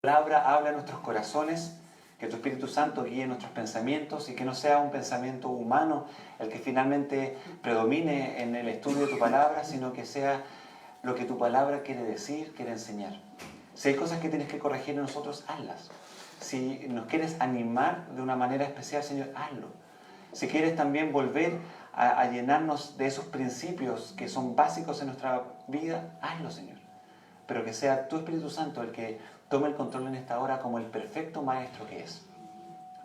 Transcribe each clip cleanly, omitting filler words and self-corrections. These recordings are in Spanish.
palabra habla a nuestros corazones, que tu Espíritu Santo guíe nuestros pensamientos y que no sea un pensamiento humano el que finalmente predomine en el estudio de tu palabra, sino que sea lo que tu palabra quiere decir, quiere enseñar. Si hay cosas que tienes que corregir en nosotros, hazlas. Si nos quieres animar de una manera especial, Señor, hazlo. Si quieres también volver a llenarnos de esos principios que son básicos en nuestra vida, hazlo, Señor. Pero que sea tu Espíritu Santo el que tome el control en esta hora como el perfecto Maestro que es.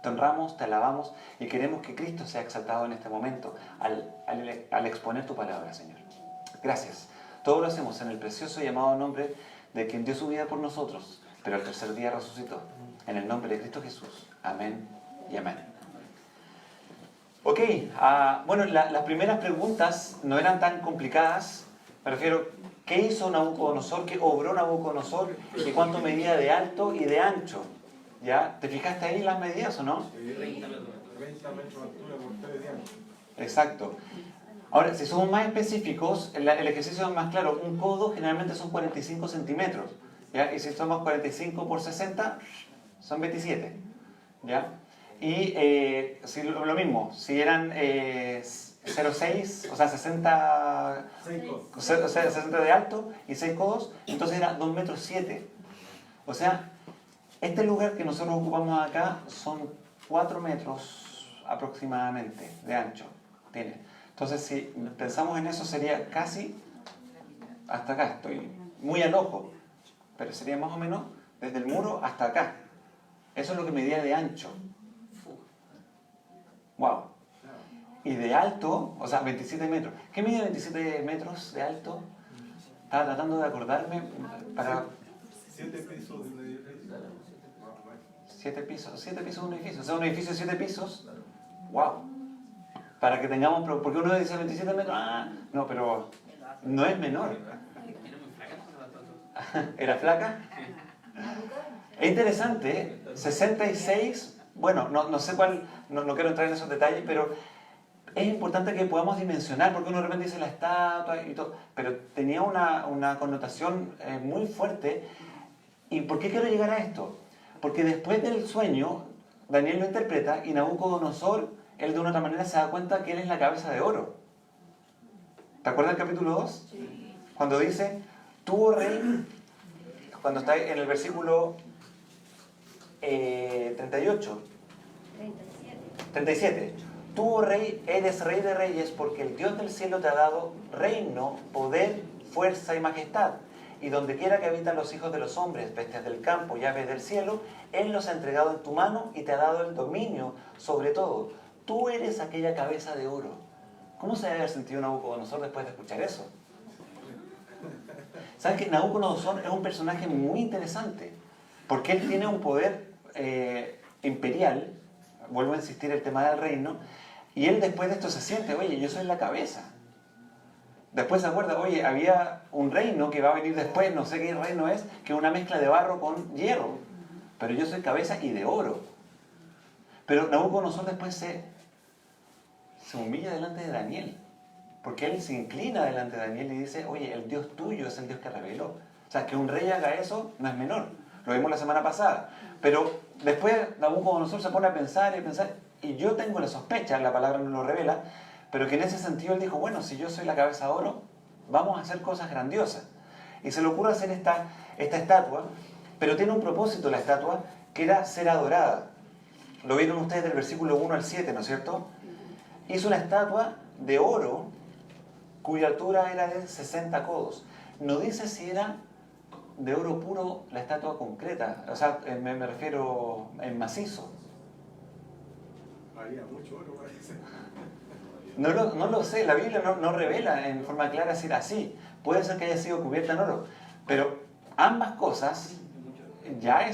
Te honramos, te alabamos y queremos que Cristo sea exaltado en este momento al exponer tu palabra, Señor. Gracias. Todo lo hacemos en el precioso y amado nombre de quien dio su vida por nosotros, pero al tercer día resucitó. En el nombre de Cristo Jesús. Amén y amén. Ok, bueno, las primeras preguntas no eran tan complicadas. Me refiero, ¿qué hizo Nabucodonosor? ¿Qué obró Nabucodonosor? ¿Y cuánto medía de alto y de ancho? ¿Ya? ¿Te fijaste ahí las medidas o no? 30 metros de altura por 3 de ancho. Exacto. Ahora, si somos más específicos, el ejercicio es más claro. Un codo generalmente son 45 centímetros. ¿Ya? Y si somos 45 por 60, son 27. ¿Ya? Y si lo mismo, si eran 0,6, o sea, 60, 60 de alto y 6 codos, entonces era 2,7 metros. O sea, este lugar que nosotros ocupamos acá son 4 metros aproximadamente de ancho. Tiene. Entonces, si pensamos en eso, sería casi hasta acá. Estoy muy al ojo, pero sería más o menos desde el muro hasta acá. Eso es lo que medía de ancho. Wow. Y de alto, o sea, 27 metros. ¿Qué mide 27 metros de alto? Estaba tratando de acordarme para... 7 pisos de un edificio. 7 pisos de un edificio. O sea, un edificio de 7 pisos. Wow. Para que tengamos... Porque uno dice 27 metros, no, pero no es menor. ¿Era flaca? Es interesante, 66... Bueno, no sé cuál, no quiero entrar en esos detalles, pero es importante que podamos dimensionar, porque uno de repente dice la estatua y todo, pero tenía una connotación muy fuerte. ¿Y por qué quiero llegar a esto? Porque después del sueño, Daniel lo interpreta y Nabucodonosor, él de una otra manera se da cuenta que él es la cabeza de oro. ¿Te acuerdas del capítulo 2? Sí. Cuando dice, tú, oh rey, cuando está en el versículo 37. Tú, oh rey, eres rey de reyes porque el Dios del cielo te ha dado reino, poder, fuerza y majestad. Y donde quiera que habitan los hijos de los hombres, bestias del campo y aves del cielo, Él los ha entregado en tu mano y te ha dado el dominio sobre todo. Tú eres aquella cabeza de oro. ¿Cómo se debe haber sentido Nabucodonosor después de escuchar eso? ¿Sabes que Nabucodonosor es un personaje muy interesante? Porque él tiene un poder imperial, vuelvo a insistir el tema del reino, y él después de esto se siente, oye, yo soy la cabeza. Después se acuerda, oye, había un reino que va a venir después, no sé qué reino es, que es una mezcla de barro con hierro, pero yo soy cabeza y de oro. Pero Nabucodonosor después se humilla delante de Daniel, porque él se inclina delante de Daniel y dice, oye, el Dios tuyo es el Dios que reveló. O sea, que un rey haga eso no es menor. Lo vimos la semana pasada. Pero después Nabucodonosor se pone a pensar, y yo tengo la sospecha, la palabra no lo revela, pero que en ese sentido él dijo, bueno, si yo soy la cabeza de oro, vamos a hacer cosas grandiosas. Y se le ocurre hacer esta estatua, pero tiene un propósito la estatua, que era ser adorada. Lo vieron ustedes del versículo 1 al 7, ¿no es cierto? Hizo una estatua de oro, cuya altura era de 60 codos. No dice si era de oro puro la estatua concreta, o sea, me refiero en macizo. Había mucho oro, parece. No lo sé, la Biblia no revela en forma clara si era así. Puede ser que haya sido cubierta en oro, pero ambas cosas ya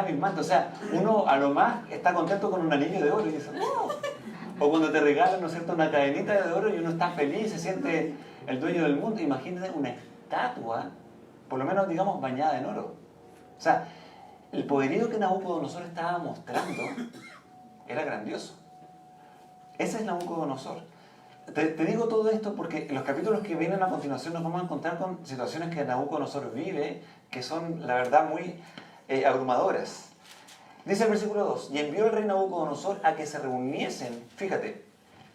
abismante. O sea, uno a lo más está contento con un anillo de oro y dice, ¡wow! O cuando te regalan, ¿no es cierto?, una cadenita de oro y uno está feliz, se siente el dueño del mundo. Imagínate una estatua, por lo menos digamos, bañada en oro. O sea, el poderío que Nabucodonosor estaba mostrando era grandioso. Ese es Nabucodonosor. Te digo todo esto porque en los capítulos que vienen a continuación nos vamos a encontrar con situaciones que Nabucodonosor vive que son, la verdad, muy abrumadoras. Dice el versículo 2, y envió el rey Nabucodonosor a que se reuniesen, fíjate,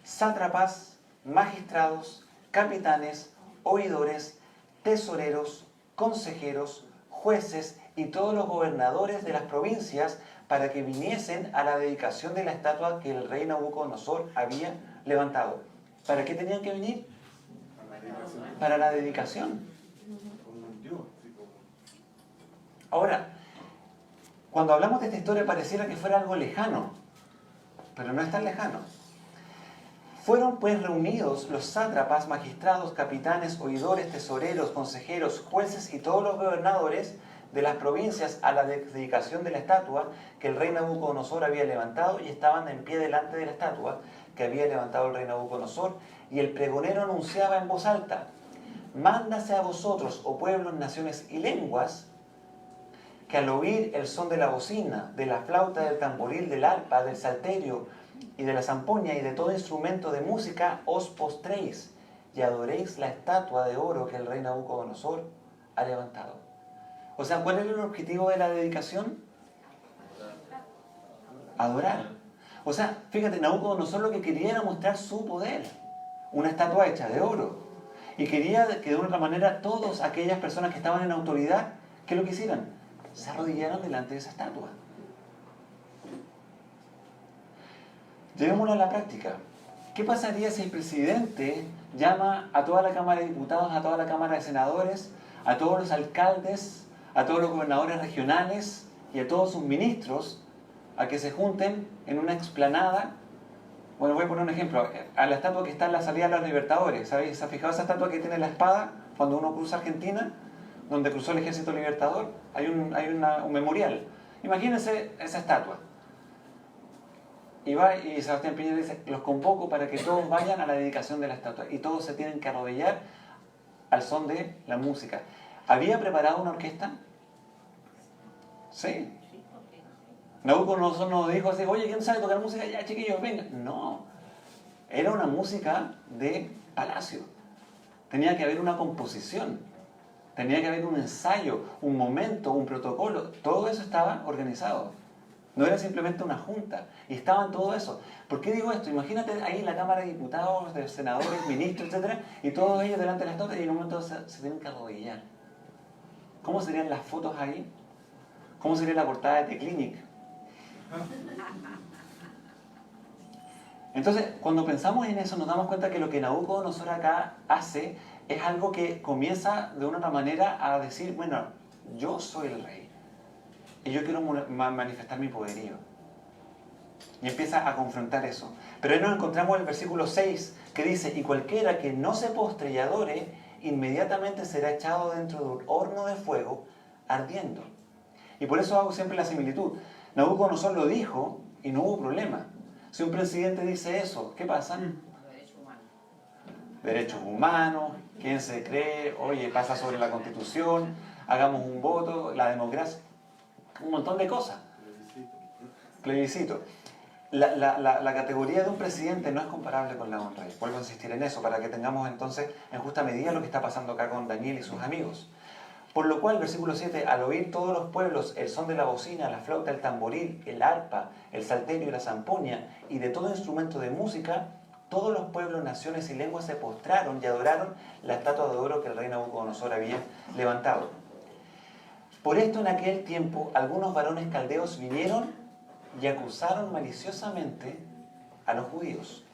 sátrapas, magistrados, capitanes, oidores, tesoreros, consejeros, jueces y todos los gobernadores de las provincias para que viniesen a la dedicación de la estatua que el rey Nabucodonosor había levantado. ¿Para qué tenían que venir? Para la dedicación. Ahora, cuando hablamos de esta historia pareciera que fuera algo lejano, pero no es tan lejano. Fueron pues reunidos los sátrapas, magistrados, capitanes, oidores, tesoreros, consejeros, jueces y todos los gobernadores de las provincias a la dedicación de la estatua que el rey Nabucodonosor había levantado, y estaban en pie delante de la estatua que había levantado el rey Nabucodonosor, y el pregonero anunciaba en voz alta: mándase a vosotros, oh pueblos, naciones y lenguas, que al oír el son de la bocina, de la flauta, del tamboril, del arpa, del salterio y de la zampoña y de todo instrumento de música, os postréis y adoréis la estatua de oro que el rey Nabucodonosor ha levantado. O sea, ¿cuál era el objetivo de la dedicación? Adorar. O sea, fíjate, Nabucodonosor lo que quería era mostrar su poder. Una estatua hecha de oro. Y quería que de una otra manera todas aquellas personas que estaban en autoridad, ¿qué es lo que hicieran? Se arrodillaron delante de esa estatua. Llevémoslo a la práctica. ¿Qué pasaría si el presidente llama a toda la Cámara de Diputados, a toda la Cámara de Senadores, a todos los alcaldes, a todos los gobernadores regionales y a todos sus ministros a que se junten en una explanada? Bueno, voy a poner un ejemplo. A la estatua que está en la salida de los Libertadores. ¿Sabéis? ¿Se ha fijado esa estatua que tiene la espada cuando uno cruza Argentina? Donde cruzó el ejército libertador. Hay un memorial. Imagínense esa estatua. Y va y Sebastián Piñera dice: los convoco para que todos vayan a la dedicación de la estatua. Y todos se tienen que arrodillar al son de la música. ¿Había preparado una orquesta? Sí. Nabucodonosor no dijo así: oye, ¿quién sabe tocar música? Ya, chiquillos, vengan. No. Era una música de palacio. Tenía que haber una composición. Tenía que haber un ensayo, un momento, un protocolo. Todo eso estaba organizado. No era simplemente una junta. Y estaba en todo eso. ¿Por qué digo esto? Imagínate ahí la Cámara de Diputados, de senadores, ministros, etc. Y todos ellos delante de la estatua y en un momento se tienen que arrodillar. ¿Cómo serían las fotos ahí? ¿Cómo sería la portada de The Clinic? Entonces, cuando pensamos en eso, nos damos cuenta que lo que Nabucodonosor acá hace es algo que comienza de una otra manera a decir: bueno, yo soy el rey y yo quiero manifestar mi poderío. Y empieza a confrontar eso. Pero ahí nos encontramos en el versículo 6 que dice: y cualquiera que no se postre y adore, inmediatamente será echado dentro de un horno de fuego ardiendo. Y por eso hago siempre la similitud. Nabucodonosor lo dijo y no hubo problema. Si un presidente dice eso, ¿qué pasa? Derechos humanos, ¿quién se cree? Oye, pasa sobre la Constitución, hagamos un voto, la democracia, un montón de cosas. Plebiscito. La categoría de un presidente no es comparable con la de un rey. Vuelvo a insistir en eso, para que tengamos entonces en justa medida lo que está pasando acá con Daniel y sus amigos. Por lo cual, versículo 7, al oír todos los pueblos el son de la bocina, la flauta, el tamboril, el arpa, el salterio y la zampoña, y de todo instrumento de música, todos los pueblos, naciones y lenguas se postraron y adoraron la estatua de oro que el rey Nabucodonosor había levantado. Por esto, en aquel tiempo, algunos varones caldeos vinieron y acusaron maliciosamente a los judíos.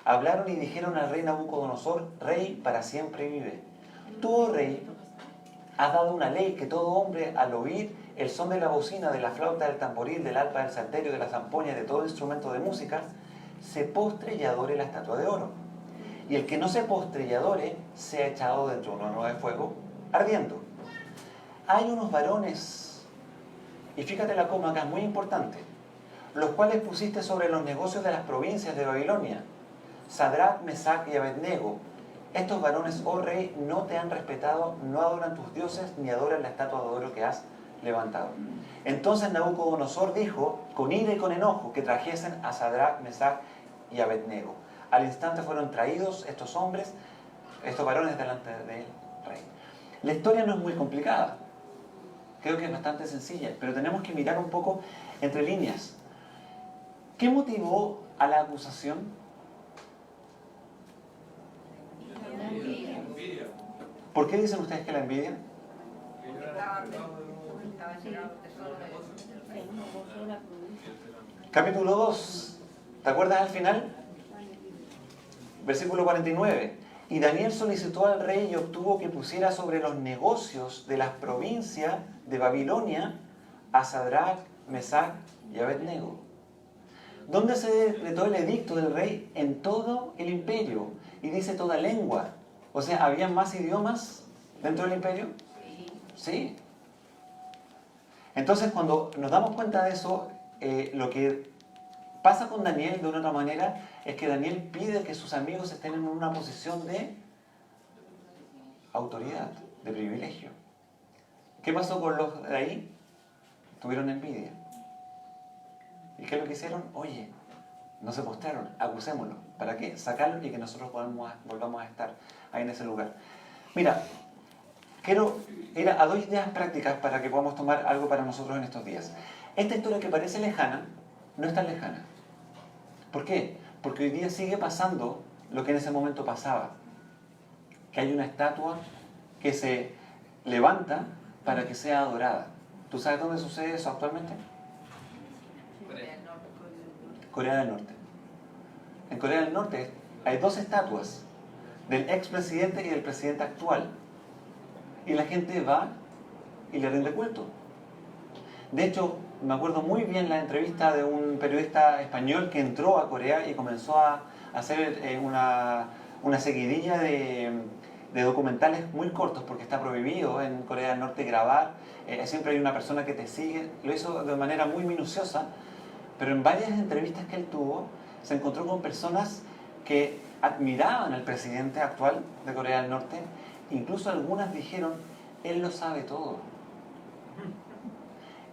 Hablaron y dijeron al rey Nabucodonosor: rey para siempre vive. Tú, oh rey, has dado una ley que todo hombre, al oír el son de la bocina, de la flauta, del tamboril, del arpa, del salterio, de la zampoña, de todo instrumento de música, se postre y adore la estatua de oro. Y el que no se postre y adore, sea echado dentro de un horno de fuego ardiendo. Hay unos varones, y fíjate la coma acá, es muy importante, los cuales pusiste sobre los negocios de las provincias de Babilonia, Sadrach, Mesach y Abednego. Estos varones, oh rey, no te han respetado, no adoran tus dioses, ni adoran la estatua de oro que has levantado. Entonces Nabucodonosor dijo, con ira y con enojo, que trajesen a Sadrach, Mesach y Abednego. Al instante fueron traídos estos hombres, estos varones delante del rey. La historia no es muy complicada. Creo que es bastante sencilla, pero tenemos que mirar un poco entre líneas. ¿Qué motivó a la acusación? Envidia. ¿Por qué dicen ustedes que la envidia? Capítulo 2, ¿te acuerdas al final? Versículo 49. Y Daniel solicitó al rey y obtuvo que pusiera sobre los negocios de las provincias de Babilonia a Sadrach, Mesach y Abednego. ¿Dónde se decretó el edicto del rey? En todo el imperio. Y dice toda lengua. O sea, ¿había más idiomas dentro del imperio? Sí. Entonces, cuando nos damos cuenta de eso, lo que pasa con Daniel de una otra manera es que Daniel pide que sus amigos estén en una posición de autoridad, de privilegio. ¿Qué pasó con los de ahí? Tuvieron envidia. ¿Y qué es lo que hicieron? Oye, no se postraron, acusémoslo. ¿Para qué? Sacarlo y que nosotros volvamos a estar ahí en ese lugar. Mira, quiero ir a 2 ideas prácticas para que podamos tomar algo para nosotros en estos días. Esta historia que parece lejana, no es tan lejana. ¿Por qué? Porque hoy día sigue pasando lo que en ese momento pasaba. Que hay una estatua que se levanta para que sea adorada. ¿Tú sabes dónde sucede eso actualmente? Corea del Norte. En Corea del Norte hay 2 estatuas del expresidente y del presidente actual. Y la gente va y le rinde culto. De hecho, me acuerdo muy bien la entrevista de un periodista español que entró a Corea y comenzó a hacer una seguidilla de documentales muy cortos, porque está prohibido en Corea del Norte grabar. Siempre hay una persona que te sigue. Lo hizo de manera muy minuciosa, pero en varias entrevistas que él tuvo, se encontró con personas que admiraban al presidente actual de Corea del Norte. Incluso algunas dijeron, él lo sabe todo.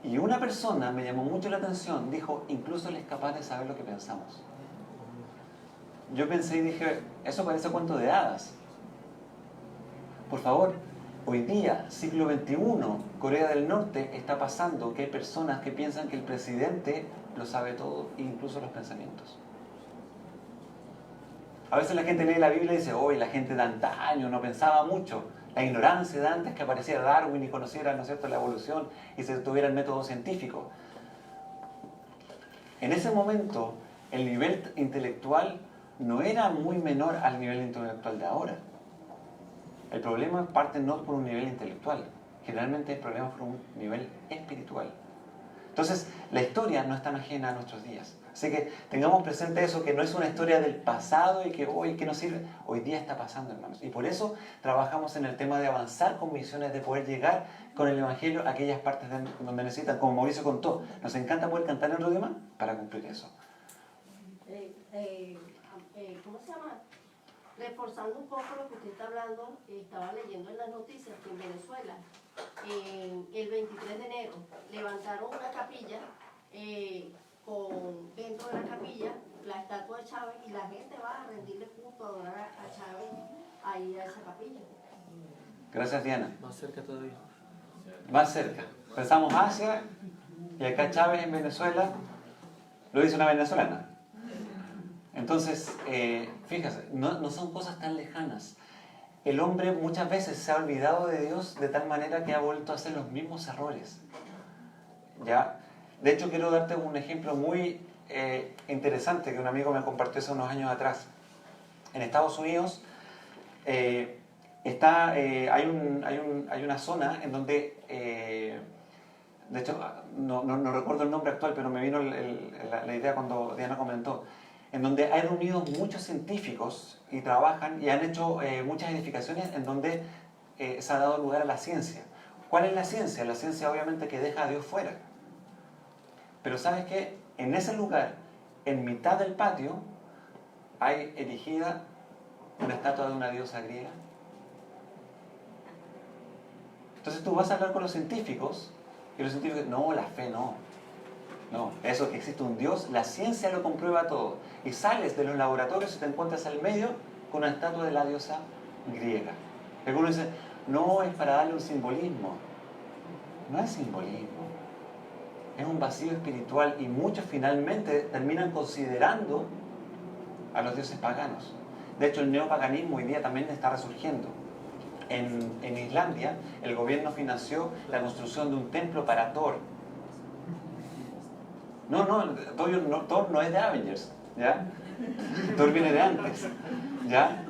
Y una persona me llamó mucho la atención, dijo, incluso él es capaz de saber lo que pensamos. Yo pensé y dije, eso parece cuento de hadas. Por favor, hoy día, siglo XXI, Corea del Norte está pasando que hay personas que piensan que el presidente lo sabe todo, incluso los pensamientos. A veces la gente lee la Biblia y dice, hoy la gente de antaño no pensaba mucho. La ignorancia de antes que apareciera Darwin y conociera, ¿no es cierto?, la evolución y se tuviera el método científico. En ese momento, el nivel intelectual no era muy menor al nivel intelectual de ahora. El problema parte no por un nivel intelectual, generalmente el problema es por un nivel espiritual. Entonces, la historia no es tan ajena a nuestros días. Así que tengamos presente eso, que no es una historia del pasado y que hoy que nos sirve. Hoy día está pasando, hermanos. Y por eso trabajamos en el tema de avanzar con misiones, de poder llegar con el Evangelio a aquellas partes donde necesitan. Como Mauricio contó, nos encanta poder cantar en otro idioma para cumplir eso. ¿Cómo se llama? Reforzando un poco lo que usted está hablando, estaba leyendo en las noticias que en Venezuela, el 23 de enero, levantaron una capilla, dentro de la capilla, la estatua de Chávez, y la gente va a rendirle culto, a adorar a Chávez, ahí a esa capilla. Gracias, Diana. Más cerca todavía. Más cerca. Pensamos Asia, y acá Chávez en Venezuela, lo dice una venezolana. Entonces, fíjate, no son cosas tan lejanas. El hombre muchas veces se ha olvidado de Dios de tal manera que ha vuelto a hacer los mismos errores. ¿Ya? De hecho, quiero darte un ejemplo muy interesante que un amigo me compartió hace unos años atrás. En Estados Unidos hay una zona en donde, de hecho, no recuerdo el nombre actual, pero me vino la idea cuando Diana comentó, en donde hay reunidos muchos científicos y trabajan y han hecho muchas edificaciones en donde se ha dado lugar a la ciencia. ¿Cuál es la ciencia? La ciencia obviamente que deja a Dios fuera. Pero ¿sabes qué? En ese lugar, en mitad del patio, hay erigida una estatua de una diosa griega. Entonces tú vas a hablar con los científicos y los científicos dicen, no, la fe no. No, eso que existe un Dios, la ciencia lo comprueba todo. Y sales de los laboratorios y te encuentras al medio con una estatua de la diosa griega. Algunos dicen, no, es para darle un simbolismo. no es simbolismo, es un vacío espiritual y muchos finalmente terminan considerando a los dioses paganos. De hecho, el neopaganismo hoy día también está resurgiendo. En Islandia, el gobierno financió la construcción de un templo para Thor. Thor no es de Avengers, ¿ya? Thor viene de antes, ¿ya?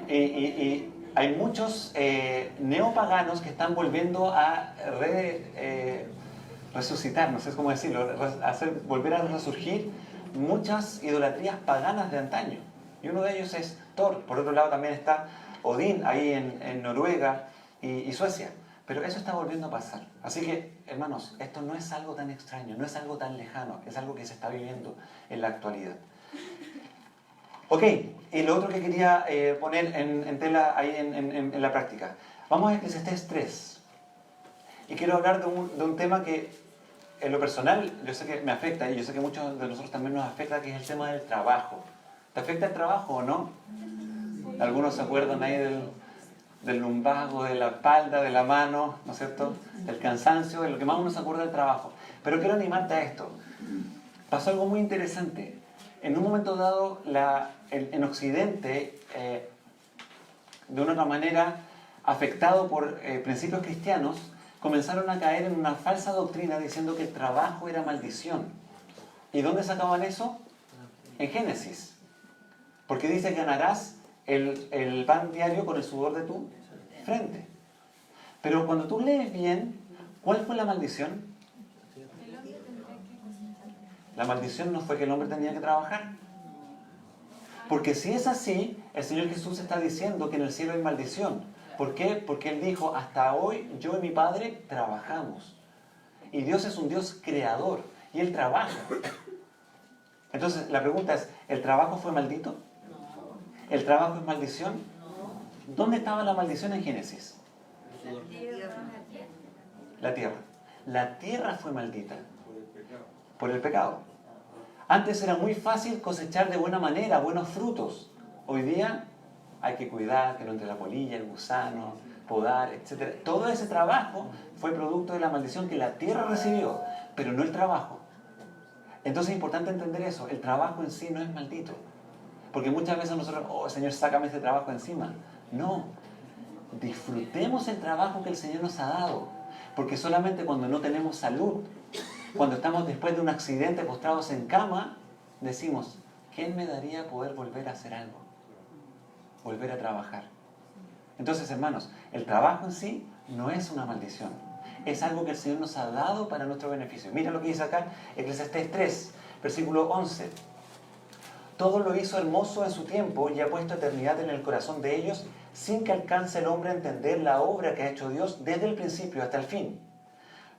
Y hay muchos neopaganos que están volviendo a resucitar, no sé cómo decirlo, volver a resurgir muchas idolatrías paganas de antaño. Y uno de ellos es Thor. Por otro lado también está Odín, ahí en Noruega y Suecia. Pero eso está volviendo a pasar. Así que, hermanos, esto no es algo tan extraño, no es algo tan lejano, es algo que se está viviendo en la actualidad. Ok, y lo otro que quería poner en tela ahí en la práctica. Vamos a Eclesiastés 3. Y quiero hablar de un tema que, en lo personal, yo sé que me afecta, y yo sé que muchos de nosotros también nos afecta, que es el tema del trabajo. ¿Te afecta el trabajo o no? Algunos se acuerdan ahí del lumbago, de la espalda, de la mano, ¿no es cierto? Del cansancio, de lo que más uno se acuerda del trabajo. Pero quiero animarte a esto. Pasó algo muy interesante. En un momento dado, en Occidente, de una otra manera, afectado por principios cristianos, comenzaron a caer en una falsa doctrina diciendo que el trabajo era maldición. ¿Y dónde sacaban eso? En Génesis. Porque dice: ganarás el pan diario con el sudor de tu frente. Pero cuando tú lees bien, ¿cuál fue la maldición? La maldición no fue que el hombre tenía que trabajar. Porque si es así, el Señor Jesús está diciendo que en el cielo hay maldición. ¿Por qué? Porque Él dijo: hasta hoy yo y mi Padre trabajamos. Y Dios es un Dios creador y Él trabaja. Entonces la pregunta es: ¿el trabajo fue maldito? ¿El trabajo es maldición? ¿Dónde estaba la maldición en Génesis? La tierra. La tierra fue maldita por el pecado. Antes era muy fácil cosechar de buena manera buenos frutos. Hoy día hay que cuidar que no entre la polilla, el gusano, podar, etc. Todo ese trabajo fue producto de la maldición que la tierra recibió, pero no el trabajo. Entonces es importante entender eso. El trabajo en sí no es maldito. Porque muchas veces nosotros: oh, Señor, sácame este trabajo encima. No. Disfrutemos el trabajo que el Señor nos ha dado. Porque solamente cuando no tenemos salud, cuando estamos después de un accidente postrados en cama, decimos: ¿quién me daría poder volver a hacer algo? Volver a trabajar. Entonces, hermanos, el trabajo en sí no es una maldición. Es algo que el Señor nos ha dado para nuestro beneficio. Mira lo que dice acá, Eclesiastés 3, versículo 11. Todo lo hizo hermoso en su tiempo y ha puesto eternidad en el corazón de ellos, sin que alcance el hombre a entender la obra que ha hecho Dios desde el principio hasta el fin.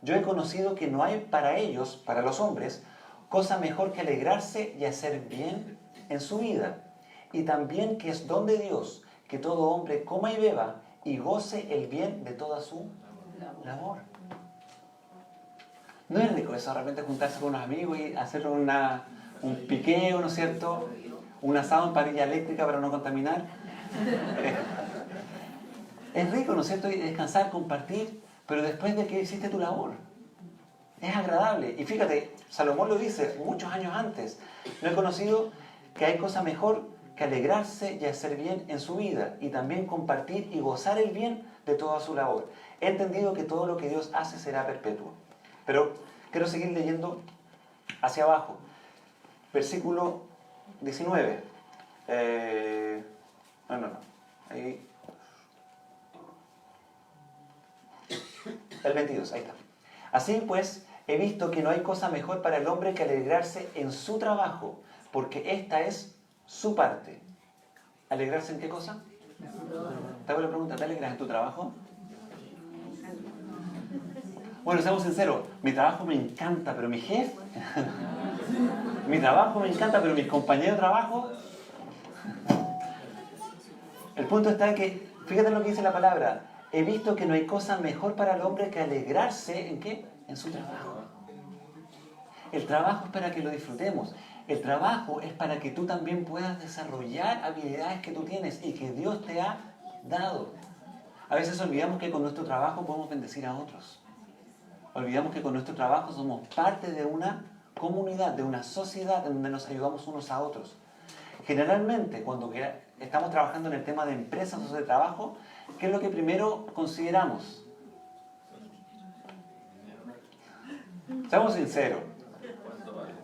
Yo he conocido que no hay para ellos, para los hombres, cosa mejor que alegrarse y hacer bien en su vida. Y también que es don de Dios que todo hombre coma y beba y goce el bien de toda su labor. ¿No es rico eso, de repente juntarse con unos amigos y hacer un piqueo, ¿no es cierto? Un asado en parrilla eléctrica para no contaminar. Es rico, ¿no es cierto? Y descansar, compartir, pero después de que hiciste tu labor. Es agradable. Y fíjate, Salomón lo dice muchos años antes: no he conocido que hay cosa mejor que alegrarse y hacer bien en su vida, y también compartir y gozar el bien de toda su labor. He entendido que todo lo que Dios hace será perpetuo. Pero quiero seguir leyendo hacia abajo. Versículo 19. Ahí. El 22, ahí está. Así pues, he visto que no hay cosa mejor para el hombre que alegrarse en su trabajo, porque esta es su parte. ¿Alegrarse en qué cosa? Te hago la pregunta: ¿te alegras en tu trabajo? Bueno, seamos sinceros, mi trabajo me encanta, pero mi jefe, mi trabajo me encanta, pero mis compañeros de trabajo. El punto está en que, fíjate lo que dice la palabra: he visto que no hay cosa mejor para el hombre que alegrarse, ¿en qué? En su trabajo. El trabajo es para que lo disfrutemos. El trabajo es para que tú también puedas desarrollar habilidades que tú tienes y que Dios te ha dado. A veces olvidamos que con nuestro trabajo podemos bendecir a otros. olvidamos que con nuestro trabajo somos parte de una comunidad, de una sociedad en donde nos ayudamos unos a otros. Generalmente, cuando estamos trabajando en el tema de empresas o de trabajo, ¿qué es lo que primero consideramos? Seamos sinceros.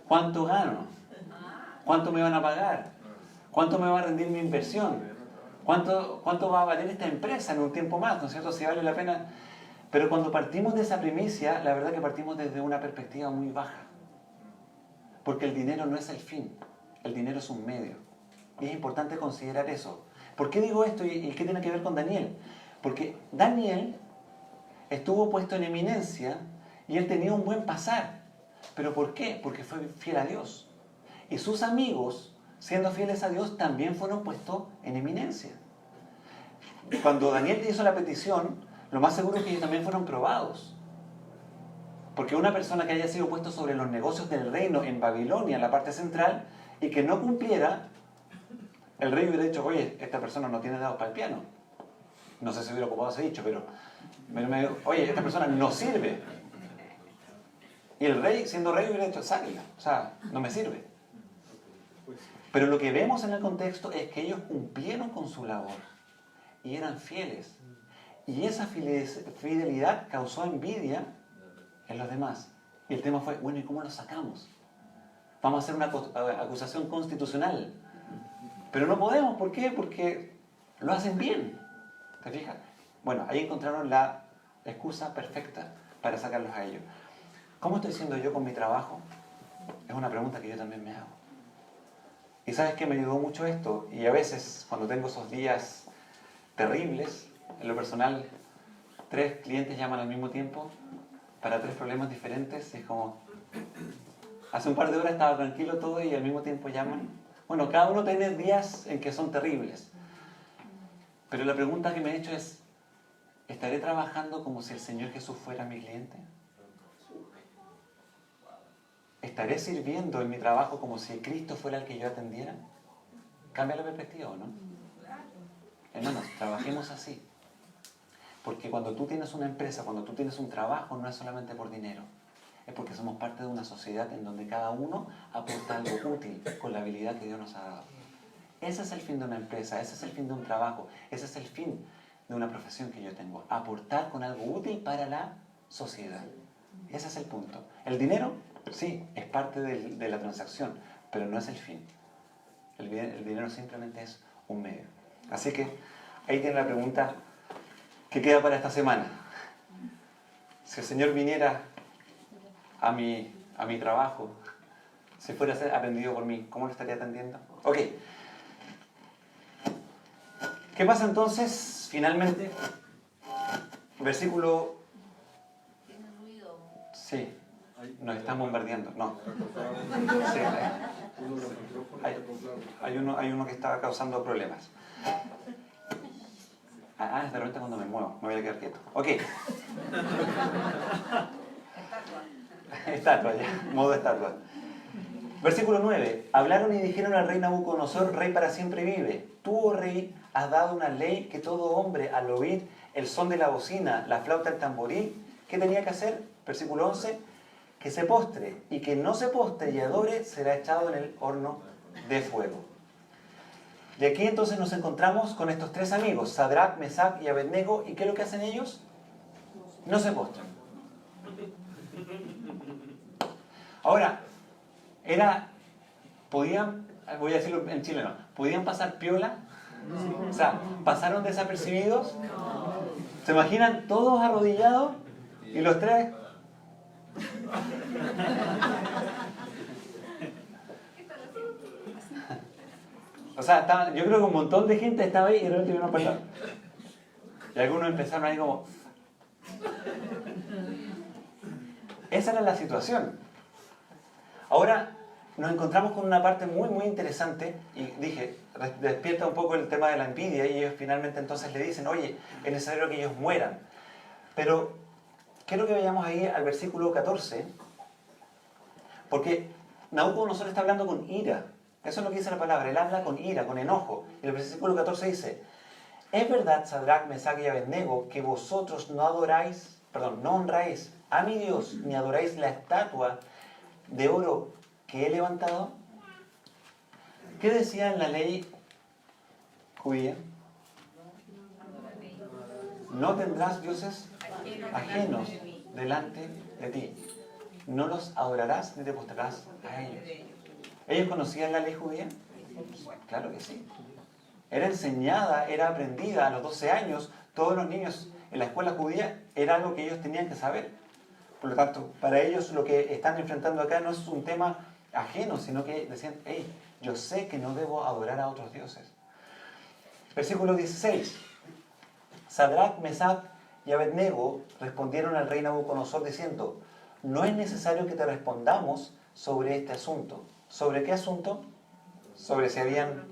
¿Cuánto gano? ¿Cuánto me van a pagar? ¿Cuánto me va a rendir mi inversión? ¿Cuánto va a valer esta empresa en un tiempo más? ¿No es cierto? Si vale la pena. Pero cuando partimos de esa primicia, la verdad que partimos desde una perspectiva muy baja. Porque el dinero no es el fin. El dinero es un medio. Y es importante considerar eso. ¿Por qué digo esto y qué tiene que ver con Daniel? Porque Daniel estuvo puesto en eminencia y él tenía un buen pasar. ¿Pero por qué? Porque fue fiel a Dios. Y sus amigos, siendo fieles a Dios, también fueron puestos en eminencia. Cuando Daniel hizo la petición, lo más seguro es que ellos también fueron probados. Porque una persona que haya sido puesto sobre los negocios del reino en Babilonia, en la parte central, y que no cumpliera, el rey hubiera dicho, oye, esta persona no tiene dedos para el piano. No sé si hubiera ocupado ese dicho, pero oye, esta persona no sirve. Y el rey, siendo rey, hubiera dicho, sáquela. O sea, no me sirve. Pero lo que vemos en el contexto es que ellos cumplieron con su labor. Y eran fieles. Y esa fidelidad causó envidia en los demás. Y el tema fue, bueno, ¿y cómo lo sacamos? Vamos a hacer una acusación constitucional. Pero no podemos, ¿por qué? Porque lo hacen bien. ¿Te fijas? Bueno, ahí encontraron la excusa perfecta para sacarlos a ellos. ¿Cómo estoy siendo yo con mi trabajo? Es una pregunta que yo también me hago. Y ¿sabes qué? Me ayudó mucho esto. Y a veces, cuando tengo esos días terribles, en lo personal, 3 clientes llaman al mismo tiempo para 3 problemas diferentes. Y es como, hace un par de horas estaba tranquilo todo y al mismo tiempo llaman. Bueno, cada uno tiene días en que son terribles. Pero la pregunta que me he hecho es, ¿estaré trabajando como si el Señor Jesús fuera mi cliente? ¿Estaré sirviendo en mi trabajo como si Cristo fuera el que yo atendiera? ¿Cambia la perspectiva o no? Hermanos, trabajemos así. Porque cuando tú tienes una empresa, cuando tú tienes un trabajo, no es solamente por dinero. Es porque somos parte de una sociedad en donde cada uno aporta algo útil con la habilidad que Dios nos ha dado. Ese es el fin de una empresa, ese es el fin de un trabajo, ese es el fin de una profesión que yo tengo. Aportar con algo útil para la sociedad. Ese es el punto. El dinero, sí, es parte de la transacción, pero no es el fin. El dinero simplemente es un medio. Así que ahí tiene la pregunta que queda para esta semana. Si el Señor viniera a mi trabajo, si fuera a ser atendido por mí, ¿cómo lo estaría atendiendo? Ok. ¿Qué pasa entonces, finalmente? Versículo... ¿Tiene ruido? Sí, nos están bombardeando. No. Sí, hay uno que está causando problemas. Es de repente cuando me muevo, me voy a quedar quieto. Ok. Estatua, ya, modo estatua. Versículo 9. Hablaron y dijeron al rey Nabucodonosor, rey para siempre vive. Tú, oh rey, has dado una ley que todo hombre, al oír el son de la bocina, la flauta, el tamboril, ¿qué tenía que hacer? Versículo 11. Que se postre, y que no se postre y adore, será echado en el horno de fuego. Y aquí entonces nos encontramos con estos 3 amigos, Sadrach, Mesach y Abednego, ¿y qué es lo que hacen ellos? No se postran. Ahora, podían, voy a decirlo en chileno, ¿podían pasar piola? O sea, ¿pasaron desapercibidos? ¿Se imaginan todos arrodillados y los 3? O sea, yo creo que un montón de gente estaba ahí y de repente vino a pasar. Y algunos empezaron ahí como... Esa era la situación. Ahora nos encontramos con una parte muy, muy interesante y dije, despierta un poco el tema de la envidia y ellos finalmente entonces le dicen, oye, es necesario que ellos mueran. Pero quiero que vayamos ahí al versículo 14, porque Nabucodonosor está hablando con ira. Eso es lo que dice la palabra, él habla con ira, con enojo. Y el versículo 14 dice, ¿es verdad, Sadrach, Mesach y Abednego, que vosotros no honráis a mi Dios ni adoráis la estatua de oro que he levantado? ¿Qué decía en la ley judía? No tendrás dioses ajenos delante de ti. No los adorarás ni te postrarás a ellos. ¿Ellos conocían la ley judía? Claro que sí. Era enseñada, era aprendida a los 12 años. Todos los niños en la escuela judía era algo que ellos tenían que saber. Por lo tanto, para ellos lo que están enfrentando acá no es un tema ajeno, sino que decían, hey, yo sé que no debo adorar a otros dioses. Versículo 16. Sadrach, Mesach y Abednego respondieron al rey Nabucodonosor diciendo, no es necesario que te respondamos sobre este asunto. ¿Sobre qué asunto? Sobre si habían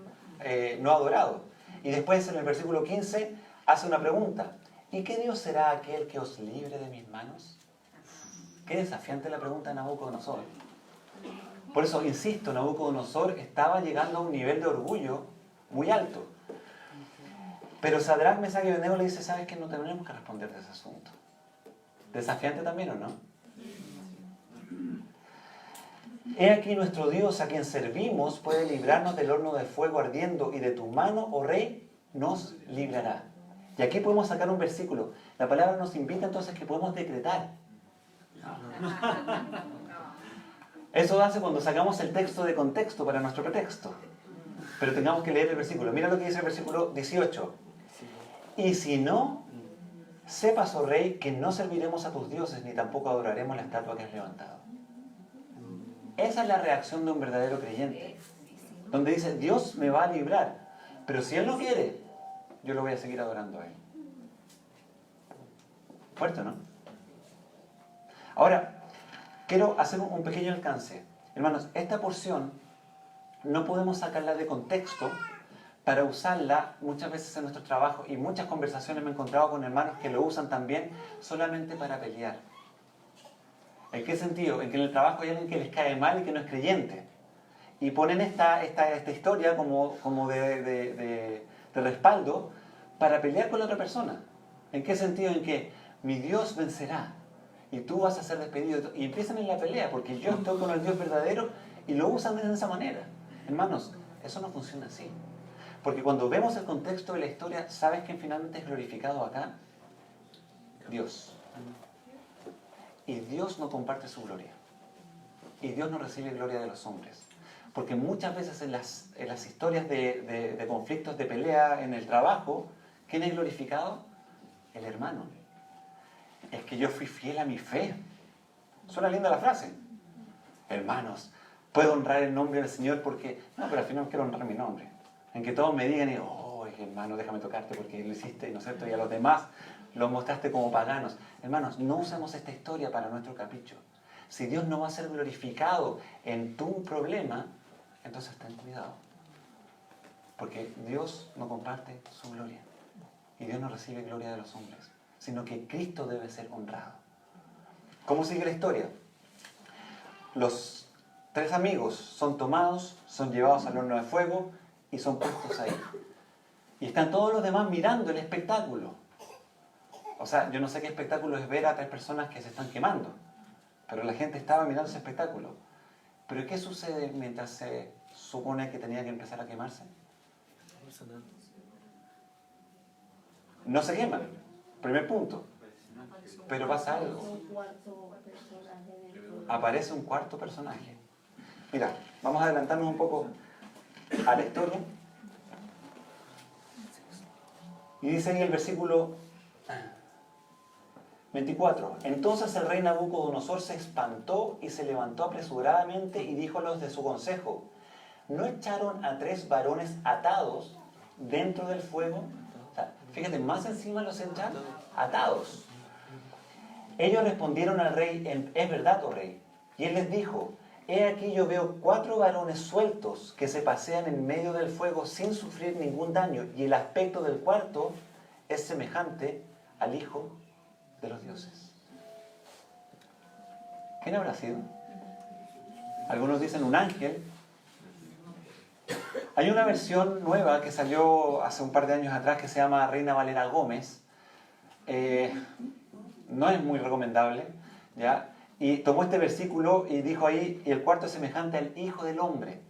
no adorado. Y después en el versículo 15 hace una pregunta. ¿Y qué Dios será aquel que os libre de mis manos? Qué desafiante la pregunta de Nabucodonosor. Por eso, insisto, Nabucodonosor estaba llegando a un nivel de orgullo muy alto. Pero Sadrach, Mesach y Abednego le dice, ¿sabes qué? No tenemos que responder de ese asunto. ¿Desafiante también o no? He aquí nuestro Dios a quien servimos puede librarnos del horno de fuego ardiendo y de tu mano, oh rey, nos librará. Y aquí podemos sacar un versículo. La palabra nos invita entonces que podemos decretar. Eso hace cuando sacamos el texto de contexto para nuestro pretexto. Pero tengamos que leer el versículo. Mira lo que dice el versículo 18. Y si no, sepas, oh rey, que no serviremos a tus dioses ni tampoco adoraremos la estatua que has levantado. Esa es la reacción de un verdadero creyente. Donde dice, Dios me va a librar. Pero si Él no quiere, yo lo voy a seguir adorando a Él. Fuerte, ¿no? Ahora, quiero hacer un pequeño alcance. Hermanos, esta porción no podemos sacarla de contexto para usarla muchas veces en nuestro trabajo, y muchas conversaciones me he encontrado con hermanos que lo usan también solamente para pelear. ¿En qué sentido? En que en el trabajo hay alguien que les cae mal y que no es creyente. Y ponen esta historia como de respaldo para pelear con la otra persona. ¿En qué sentido? En que mi Dios vencerá y tú vas a ser despedido. Y empiezan en la pelea porque yo estoy con el Dios verdadero y lo usan de esa manera. Hermanos, eso no funciona así. Porque cuando vemos el contexto de la historia, ¿sabes quién finalmente es glorificado acá? Dios. Y Dios no comparte su gloria. Y Dios no recibe gloria de los hombres. Porque muchas veces en las historias de conflictos, de pelea en el trabajo, ¿quién es glorificado? El hermano. Es que yo fui fiel a mi fe. Suena linda la frase. Hermanos, puedo honrar el nombre del Señor porque... No, pero al final quiero honrar mi nombre. En que todos me digan, oh, hermano, déjame tocarte porque lo hiciste, ¿no es cierto? Y a los demás los mostraste como paganos. Hermanos, no usemos esta historia para nuestro capricho. Si Dios no va a ser glorificado en tu problema, entonces ten cuidado. Porque Dios no comparte su gloria. Y Dios no recibe gloria de los hombres. Sino que Cristo debe ser honrado. ¿Cómo sigue la historia? Los 3 amigos son tomados, son llevados al horno de fuego y son puestos ahí. Y están todos los demás mirando el espectáculo. O sea, yo no sé qué espectáculo es ver a 3 personas que se están quemando. Pero la gente estaba mirando ese espectáculo. ¿Pero qué sucede mientras se supone que tenía que empezar a quemarse? No se queman. Primer punto. Pero pasa algo. Aparece un cuarto personaje. Mira, vamos a adelantarnos un poco a la historia. Y dice ahí el versículo 24. Entonces el rey Nabucodonosor se espantó y se levantó apresuradamente y dijo a los de su consejo, ¿no echaron a 3 varones atados dentro del fuego? O sea, fíjate, más encima los echan atados. Ellos respondieron al rey, es verdad, oh rey. Y él les dijo, he aquí yo veo 4 varones sueltos que se pasean en medio del fuego sin sufrir ningún daño, y el aspecto del cuarto es semejante al Hijo de los dioses. ¿Quién habrá sido? Algunos dicen un ángel. Hay una versión nueva que salió hace un par de años atrás que se llama Reina Valera Gómez. No es muy recomendable. ¿ya? Y tomó este versículo y dijo ahí, y el cuarto es semejante al Hijo del Hombre,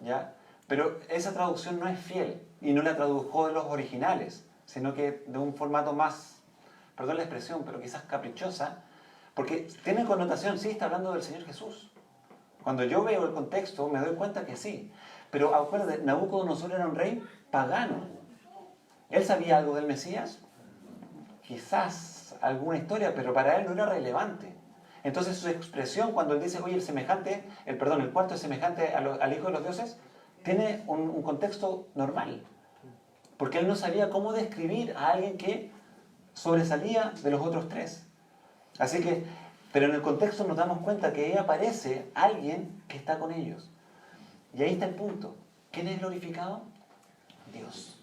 ¿ya? Pero esa traducción no es fiel y no la tradujo de los originales, sino que de un formato más, perdón la expresión, pero quizás caprichosa, porque tiene connotación, sí, está hablando del Señor Jesús. Cuando yo veo el contexto me doy cuenta que sí. Pero acuérdate, Nabucodonosor era un rey pagano. ¿Él sabía algo del Mesías? Quizás alguna historia, pero para él no era relevante. Entonces su expresión cuando él dice, oye, el cuarto es semejante al Hijo de los Dioses, tiene un contexto normal. Porque él no sabía cómo describir a alguien que sobresalía de los otros tres. Así que, pero en el contexto nos damos cuenta que ahí aparece alguien que está con ellos. Y ahí está el punto. ¿Quién es glorificado? Dios.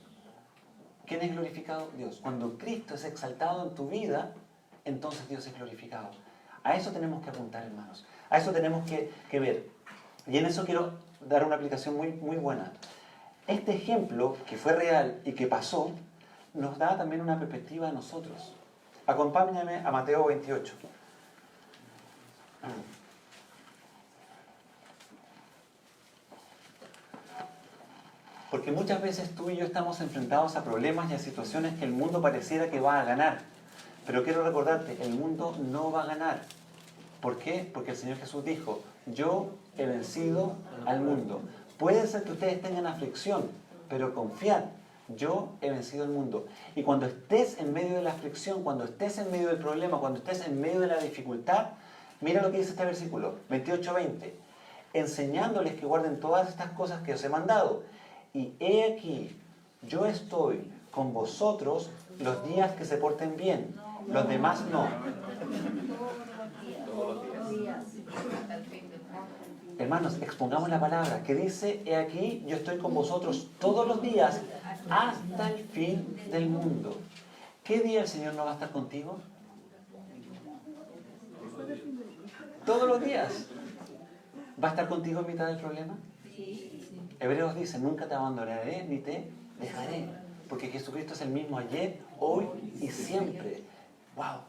¿Quién es glorificado? Dios. Cuando Cristo es exaltado en tu vida, entonces Dios es glorificado. A eso tenemos que apuntar, hermanos. A eso tenemos que ver. Y en eso quiero dar una aplicación muy, muy buena. Este ejemplo, que fue real y que pasó, nos da también una perspectiva a nosotros. Acompáñame a Mateo 28. Porque muchas veces tú y yo estamos enfrentados a problemas y a situaciones que el mundo pareciera que va a ganar. Pero quiero recordarte, el mundo no va a ganar. ¿Por qué? Porque el Señor Jesús dijo, yo he vencido al mundo. Puede ser que ustedes tengan aflicción, pero confiad, yo he vencido el mundo. Y cuando estés en medio de la aflicción, cuando estés en medio del problema, cuando estés en medio de la dificultad, mira lo que dice este versículo, 28-20. Enseñándoles que guarden todas estas cosas que os he mandado. Y he aquí, yo estoy con vosotros los días que se porten bien, los demás no. Hermanos, expongamos la palabra que dice, he aquí, yo estoy con vosotros todos los días hasta el fin del mundo. ¿Qué día el Señor no va a estar contigo? Todos los días. ¿Va a estar contigo en mitad del problema? Hebreos dice, nunca te abandonaré ni te dejaré. Porque Jesucristo es el mismo ayer, hoy y siempre. ¡Wow!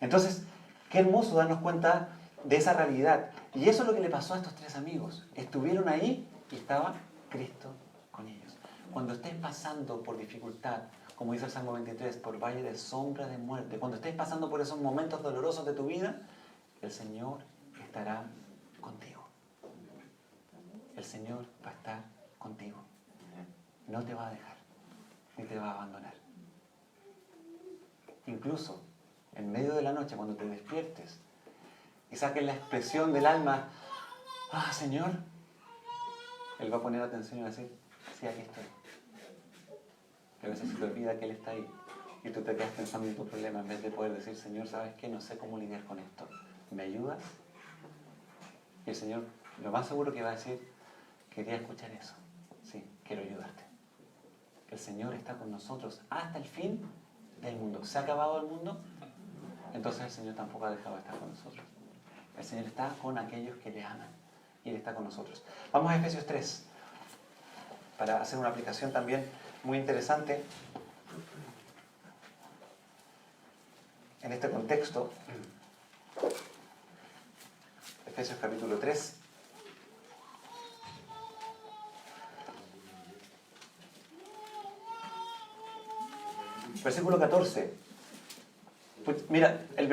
Entonces, qué hermoso darnos cuenta de esa realidad. Y eso es lo que le pasó a estos tres amigos. Estuvieron ahí y estaba Cristo con ellos. Cuando estés pasando por dificultad, como dice el Salmo 23, por valle de sombra de muerte, cuando estés pasando por esos momentos dolorosos de tu vida, el Señor estará contigo. El Señor va a estar contigo. No te va a dejar, ni te va a abandonar. Incluso en medio de la noche, cuando te despiertes y saques la expresión del alma, Señor, Él va a poner atención y va a decir, sí, aquí estoy. Pero a veces se te olvida que Él está ahí y tú te quedas pensando en tu problema en vez de poder decir, Señor, ¿sabes qué? No sé cómo lidiar con esto. ¿Me ayudas? Y el Señor, lo más seguro que va a decir, quería escuchar eso. Sí, quiero ayudarte. El Señor está con nosotros hasta el fin del mundo. ¿Se ha acabado el mundo? Entonces el Señor tampoco ha dejado de estar con nosotros. El Señor está con aquellos que le aman y Él está con nosotros. Vamos a Efesios 3 para hacer una aplicación también muy interesante en este contexto. Efesios capítulo 3. Versículo 14. Pues mira, el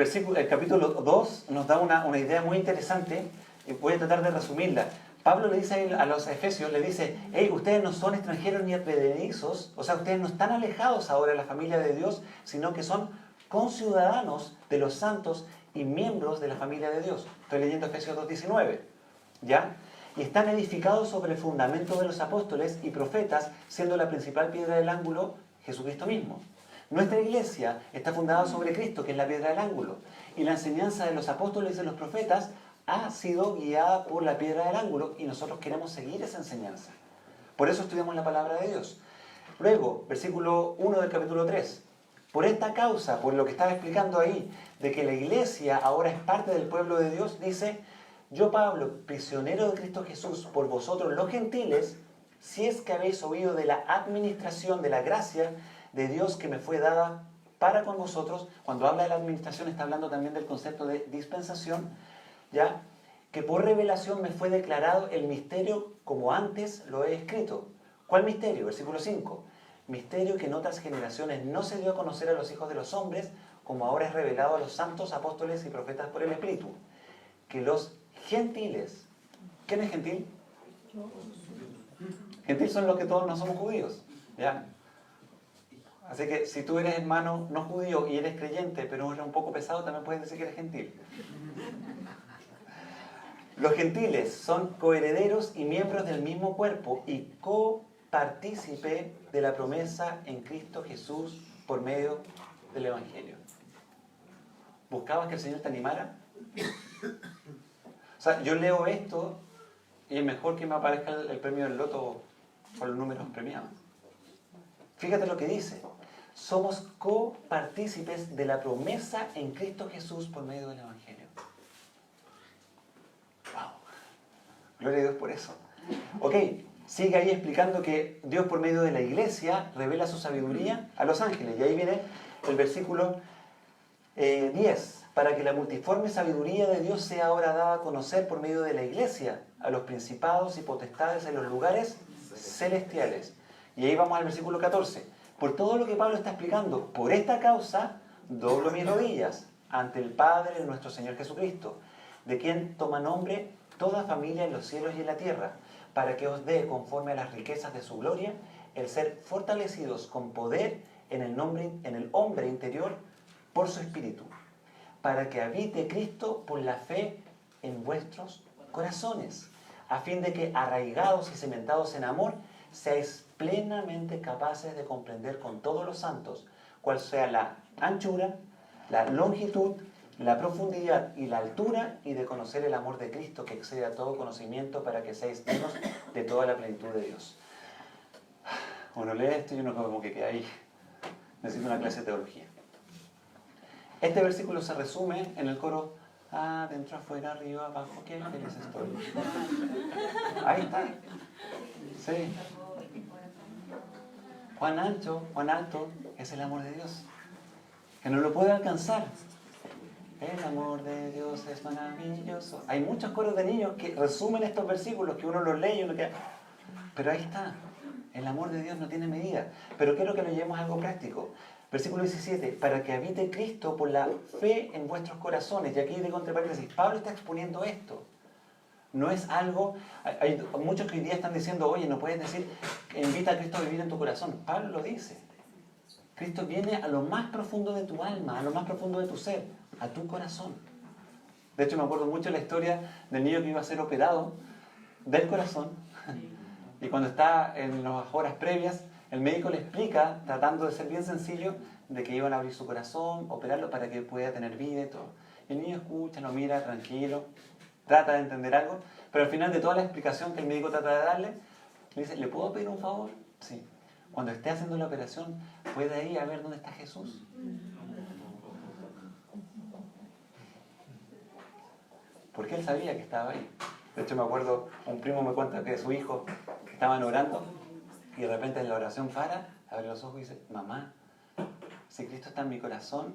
capítulo 2 nos da una idea muy interesante y voy a tratar de resumirla. Pablo le dice a los efesios, le dice, hey, ustedes no son extranjeros ni advenedizos, o sea, ustedes no están alejados ahora de la familia de Dios, sino que son conciudadanos de los santos y miembros de la familia de Dios. Estoy leyendo Efesios 2:19, ¿ya? Y están edificados sobre el fundamento de los apóstoles y profetas, siendo la principal piedra del ángulo Jesucristo mismo. Nuestra iglesia está fundada sobre Cristo, que es la piedra del ángulo. Y la enseñanza de los apóstoles y de los profetas ha sido guiada por la piedra del ángulo y nosotros queremos seguir esa enseñanza. Por eso estudiamos la palabra de Dios. Luego, versículo 1 del capítulo 3. Por esta causa, por lo que estaba explicando ahí, de que la iglesia ahora es parte del pueblo de Dios, dice, yo Pablo, prisionero de Cristo Jesús, por vosotros los gentiles, si es que habéis oído de la administración de la gracia de Dios que me fue dada para con vosotros. Cuando habla de la administración está hablando también del concepto de dispensación, ¿ya? Que por revelación me fue declarado el misterio como antes lo he escrito. ¿Cuál misterio? Versículo 5. Misterio que en otras generaciones no se dio a conocer a los hijos de los hombres, como ahora es revelado a los santos apóstoles y profetas por el Espíritu. Que los gentiles, ¿quién es gentil? Gentil son los que todos no somos judíos, ¿ya? Así que si tú eres hermano no judío y eres creyente, pero eres un poco pesado, también puedes decir que eres gentil. Los gentiles son coherederos y miembros del mismo cuerpo y copartícipe de la promesa en Cristo Jesús por medio del Evangelio. ¿Buscabas que el Señor te animara? O sea, yo leo esto y es mejor que me aparezca el premio del loto por los números premiados. Fíjate lo que dice. Somos copartícipes de la promesa en Cristo Jesús por medio del Evangelio. ¡Wow! Gloria a Dios por eso. Ok, sigue ahí explicando que Dios por medio de la iglesia revela su sabiduría a los ángeles. Y ahí viene el versículo 10. Para que la multiforme sabiduría de Dios sea ahora dada a conocer por medio de la iglesia a los principados y potestades en los lugares celestiales. Y ahí vamos al versículo 14. Por todo lo que Pablo está explicando, por esta causa doblo mis rodillas ante el Padre de nuestro Señor Jesucristo, de quien toma nombre toda familia en los cielos y en la tierra, para que os dé, conforme a las riquezas de su gloria, el ser fortalecidos con poder en el hombre interior por su espíritu, para que habite Cristo por la fe en vuestros corazones, a fin de que, arraigados y cimentados en amor, seáis plenamente capaces de comprender con todos los santos cuál sea la anchura, la longitud, la profundidad y la altura, y de conocer el amor de Cristo que excede a todo conocimiento, para que seáis llenos de toda la plenitud de Dios. Uno lee esto y uno como que queda ahí. Necesito una clase de teología. Este versículo se resume en el coro: adentro, afuera, arriba, abajo, qué feliz estoy. Ahí está. Sí. Cuán ancho, cuán alto es el amor de Dios, que no lo puede alcanzar. El amor de Dios es maravilloso. Hay muchos coros de niños que resumen estos versículos, que uno los lee y uno queda... Pero ahí está. El amor de Dios no tiene medida. Pero quiero que lo llevemos a algo práctico. Versículo 17. Para que habite Cristo por la fe en vuestros corazones. Y aquí digo entre paréntesis, Pablo está exponiendo esto. No es algo... Hay muchos que hoy día están diciendo, oye, no puedes decir, invita a Cristo a vivir en tu corazón. Pablo lo dice. Cristo viene a lo más profundo de tu alma, a lo más profundo de tu ser, a tu corazón. De hecho, me acuerdo mucho de la historia del niño que iba a ser operado del corazón. Y cuando está en las horas previas, el médico le explica, tratando de ser bien sencillo, de que iban a abrir su corazón, operarlo para que pueda tener vida y todo. Y el niño escucha, lo mira tranquilo, trata de entender algo, pero al final de toda la explicación que el médico trata de darle, le dice, ¿le puedo pedir un favor? Sí. Cuando esté haciendo la operación, ¿puede ir a ver dónde está Jesús? Porque él sabía que estaba ahí. De hecho, me acuerdo, un primo me cuenta que su hijo estaban orando y de repente en la oración para, abre los ojos y dice, mamá, si Cristo está en mi corazón,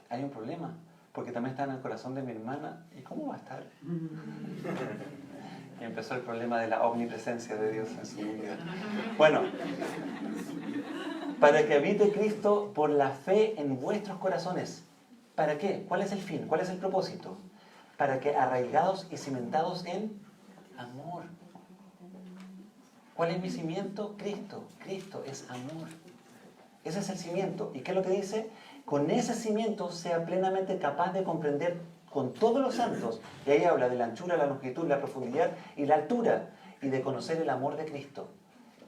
hay un problema, porque también está en el corazón de mi hermana, ¿y cómo va a estar? Y empezó el problema de la omnipresencia de Dios en su vida. Bueno, para que habite Cristo por la fe en vuestros corazones. ¿Para qué? ¿Cuál es el fin? ¿Cuál es el propósito? Para que arraigados y cimentados en amor. ¿Cuál es mi cimiento? Cristo. Cristo es amor. Ese es el cimiento. ¿Y qué es lo que dice? Con ese cimiento sea plenamente capaz de comprender con todos los santos, y ahí habla de la anchura, la longitud, la profundidad y la altura, y de conocer el amor de Cristo,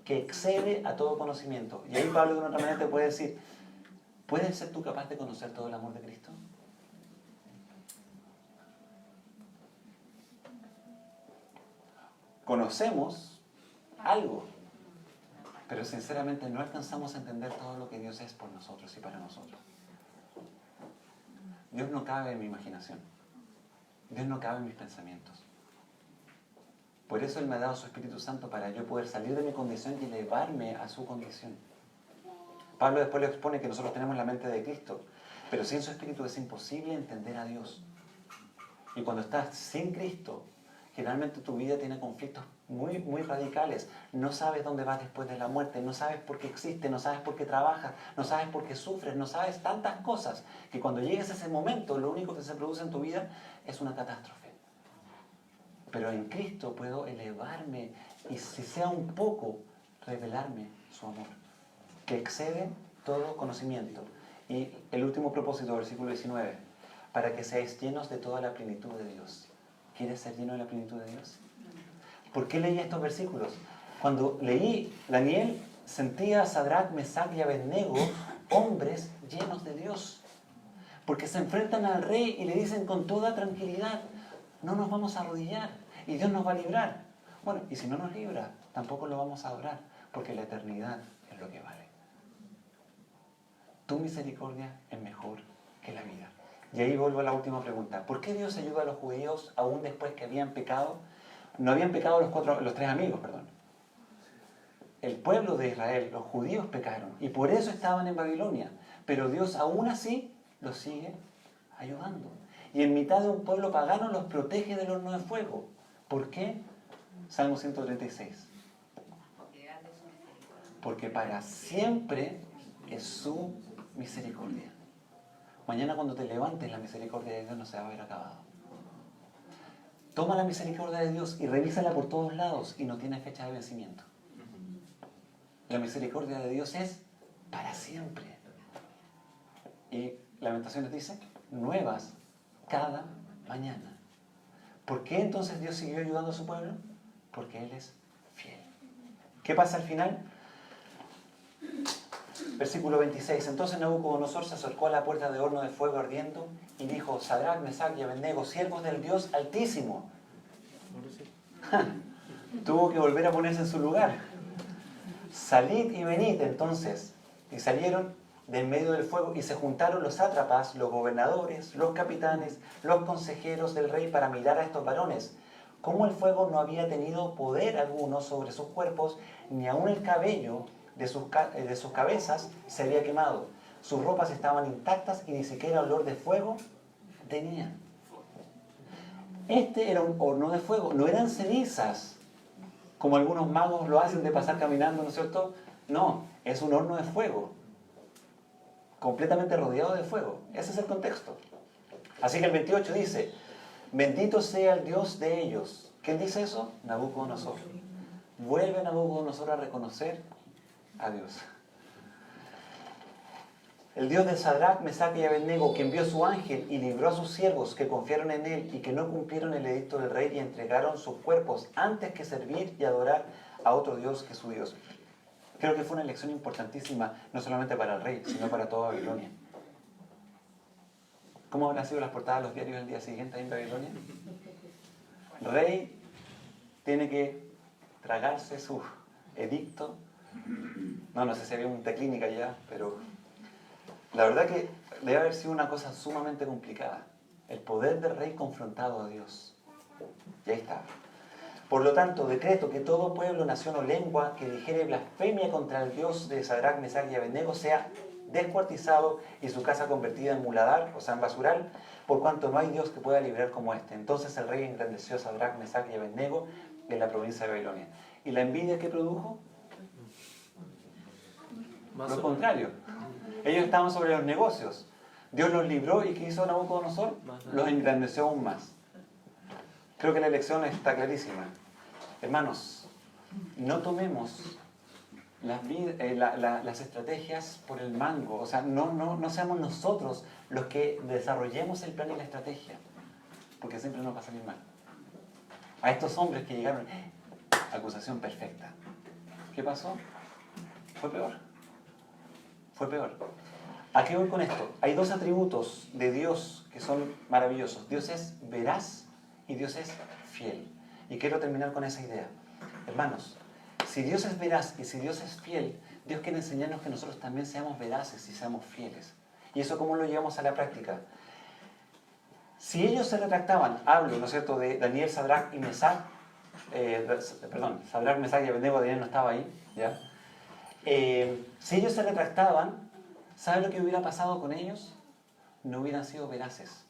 que excede a todo conocimiento. Y ahí Pablo de una otra manera te puede decir, ¿puedes ser tú capaz de conocer todo el amor de Cristo? Conocemos algo, pero sinceramente no alcanzamos a entender todo lo que Dios es por nosotros y para nosotros. Dios no cabe en mi imaginación. Dios no cabe en mis pensamientos. Por eso Él me ha dado su Espíritu Santo, para yo poder salir de mi condición y elevarme a su condición. Pablo después lo expone que nosotros tenemos la mente de Cristo, pero sin su Espíritu es imposible entender a Dios. Y cuando estás sin Cristo, generalmente tu vida tiene conflictos muy, muy radicales. No sabes dónde vas después de la muerte, no sabes por qué existe, no sabes por qué trabajas, no sabes por qué sufres, no sabes tantas cosas, que cuando llegues a ese momento, lo único que se produce en tu vida es una catástrofe. Pero en Cristo puedo elevarme y, si sea un poco, revelarme su amor, que excede todo conocimiento. Y el último propósito, versículo 19, para que seáis llenos de toda la plenitud de Dios. ¿Quieres ser lleno de la plenitud de Dios? ¿Por qué leí estos versículos? Cuando leí, Daniel sentía a Sadrach, Mesach y Abednego, hombres llenos de Dios. Porque se enfrentan al rey y le dicen con toda tranquilidad, no nos vamos a arrodillar y Dios nos va a librar. Bueno, y si no nos libra, tampoco lo vamos a adorar, porque la eternidad es lo que vale. Tu misericordia es mejor que la vida. Y ahí vuelvo a la última pregunta. ¿Por qué Dios ayuda a los judíos aún después que habían pecado? No habían pecado los tres amigos, perdón. El pueblo de Israel, los judíos pecaron y por eso estaban en Babilonia. Pero Dios aún así los sigue ayudando. Y en mitad de un pueblo pagano los protege del horno de fuego. ¿Por qué? Salmo 136. Porque para siempre es su misericordia. Mañana cuando te levantes, la misericordia de Dios no se va a haber acabado. Toma la misericordia de Dios y revísala por todos lados y no tiene fecha de vencimiento. La misericordia de Dios es para siempre. Y Lamentaciones dice, nuevas cada mañana. ¿Por qué entonces Dios siguió ayudando a su pueblo? Porque Él es fiel. ¿Qué pasa al final? Versículo 26. Entonces Nabucodonosor se acercó a la puerta de horno de fuego ardiendo y dijo, Sadrach, Mesach y Abednego, siervos del Dios Altísimo. Tuvo que volver a ponerse en su lugar. Salid y venid entonces. Y salieron de en medio del fuego y se juntaron los sátrapas, los gobernadores, los capitanes, los consejeros del rey para mirar a estos varones. Como el fuego no había tenido poder alguno sobre sus cuerpos, ni aun el cabello de sus cabezas se había quemado. Sus ropas estaban intactas y ni siquiera olor de fuego tenían. Este era un horno de fuego, no eran cenizas, como algunos magos lo hacen de pasar caminando, ¿no es cierto? No, es un horno de fuego, completamente rodeado de fuego. Ese es el contexto. Así que el 28 dice, bendito sea el Dios de ellos. ¿Quién dice eso? Nabucodonosor. Vuelve Nabucodonosor a reconocer a Dios. El Dios de Sadrach, Mesach y Abednego, que envió su ángel y libró a sus siervos que confiaron en él y que no cumplieron el edicto del rey y entregaron sus cuerpos antes que servir y adorar a otro Dios que su Dios. Creo que fue una lección importantísima, no solamente para el rey, sino para toda Babilonia. ¿Cómo habrán sido las portadas de los diarios el día siguiente ahí en Babilonia? Rey tiene que tragarse su edicto. No sé si había una clínica ya, pero la verdad que debe haber sido una cosa sumamente complicada. El poder del rey confrontado a Dios. Y ahí está. Por lo tanto, decreto que todo pueblo, nación o lengua que dijere blasfemia contra el Dios de Sadrach, Mesach y Abednego sea descuartizado y su casa convertida en muladar, o sea, en basural, por cuanto no hay Dios que pueda librar como este. Entonces el rey engrandeció a Sadrach, Mesach y Abednego en la provincia de Babilonia. ¿Y la envidia qué produjo? Lo contrario. Ellos estaban sobre los negocios. Dios los libró y ¿qué hizo Nabucodonosor? Los engrandeció aún más. Creo que la lección está clarísima. Hermanos, no tomemos las estrategias por el mango. O sea, no seamos nosotros los que desarrollemos el plan y la estrategia. Porque siempre nos va a salir mal. A estos hombres que llegaron, acusación perfecta. ¿Qué pasó? Fue peor. Fue peor. ¿A qué voy con esto? Hay dos atributos de Dios que son maravillosos. Dios es veraz y Dios es fiel. Y quiero terminar con esa idea. Hermanos, si Dios es veraz y si Dios es fiel, Dios quiere enseñarnos que nosotros también seamos veraces y seamos fieles. ¿Y eso cómo lo llevamos a la práctica? Si ellos se retractaban, hablo, ¿no es cierto?, de Daniel, Sadrach y Mesach, Sadrach, Mesach y Abednego, Daniel no estaba ahí, ¿ya? Si ellos se retractaban, ¿sabe lo que hubiera pasado con ellos? No hubieran sido veraces.